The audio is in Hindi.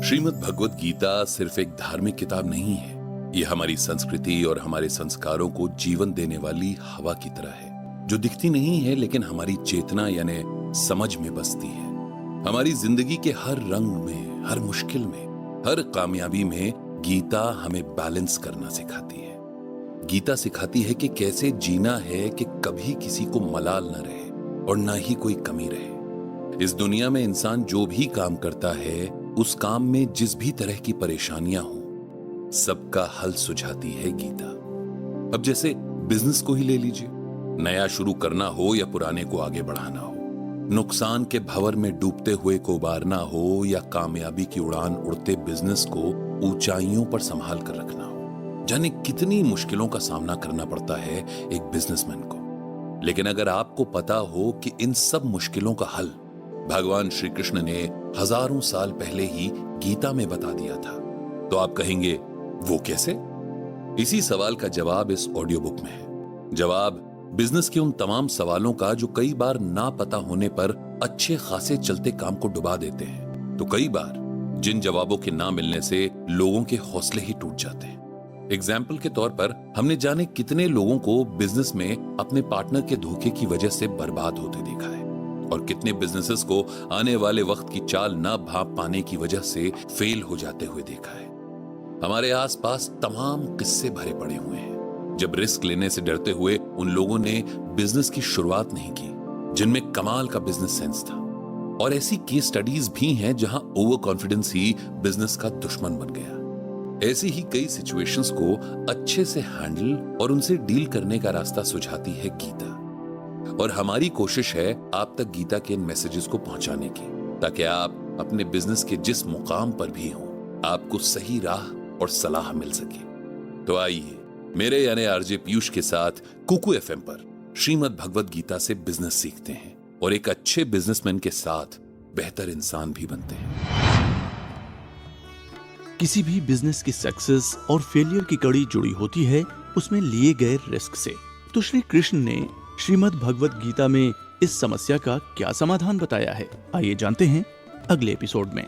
श्रीमद् भगवत गीता सिर्फ एक धार्मिक किताब नहीं है। ये हमारी संस्कृति और हमारे संस्कारों को जीवन देने वाली हवा की तरह है, जो दिखती नहीं है लेकिन हमारी चेतना यानी समझ में बसती है। हमारी जिंदगी के हर रंग में, हर मुश्किल में, हर कामयाबी में गीता हमें बैलेंस करना सिखाती है। गीता सिखाती है कि कैसे जीना है कि कभी किसी को मलाल न रहे और ना ही कोई कमी रहे। इस दुनिया में इंसान जो भी काम करता है, उस काम में जिस भी तरह की परेशानियां हो, सबका हल सुझाती है गीता। अब जैसे बिजनेस को ही ले लीजिए, नया शुरू करना हो या पुराने को आगे बढ़ाना हो, नुकसान के भंवर में डूबते हुए को उबारना हो या कामयाबी की उड़ान उड़ते बिजनेस को ऊंचाइयों पर संभाल कर रखना हो, जाने कितनी मुश्किलों का सामना करना पड़ता है एक बिजनेसमैन को। लेकिन अगर आपको पता हो कि इन सब मुश्किलों का हल भगवान श्री कृष्ण ने हजारों साल पहले ही गीता में बता दिया था, तो आप कहेंगे वो कैसे? इसी सवाल का जवाब इस ऑडियो बुक में है। जवाब बिजनेस के उन तमाम सवालों का जो कई बार ना पता होने पर अच्छे खासे चलते काम को डुबा देते हैं, तो कई बार जिन जवाबों के ना मिलने से लोगों के हौसले ही टूट जाते हैं। एग्जाम्पल के तौर पर हमने जाने कितने लोगों को बिजनेस में अपने पार्टनर के धोखे की वजह से बर्बाद होते देखा है, और कितने बिजनेसेस को आने वाले वक्त की चाल ना भांप पाने की वजह से फेल हो जाते हुए देखा है। हमारे आसपास तमाम किस्से भरे पड़े हुए हैं जब रिस्क लेने से डरते हुए उन लोगों ने बिजनेस की शुरुआत नहीं की जिनमें कमाल का बिजनेस सेंस था। और ऐसी केस स्टडीज भी हैं जहां ओवर कॉन्फिडेंस ही बिजनेस का दुश्मन बन गया। ऐसी ही कई सिचुएशंस को अच्छे से हैंडल और उनसे डील करने का रास्ता सुझाती है गीता। और हमारी कोशिश है आप तक गीता के इन मैसेजेस को पहुंचाने की, ताकि आप अपने बिजनेस के जिस मुकाम पर भी हों, आपको सही राह और सलाह मिल सके। तो आइए मेरे यानी आरजे पीयूष के साथ कुकू एफएम पर श्रीमद् भगवत गीता से बिजनेस सीखते हैं और एक अच्छे बिजनेसमैन के साथ बेहतर इंसान भी बनते हैं। किसी भी बिजनेस की सक्सेस और फेलियर की कड़ी जुड़ी होती है उसमें लिए गए रिस्क से। तो श्री कृष्ण ने श्रीमद् भगवत गीता में इस समस्या का क्या समाधान बताया है, आइए जानते हैं अगले एपिसोड में।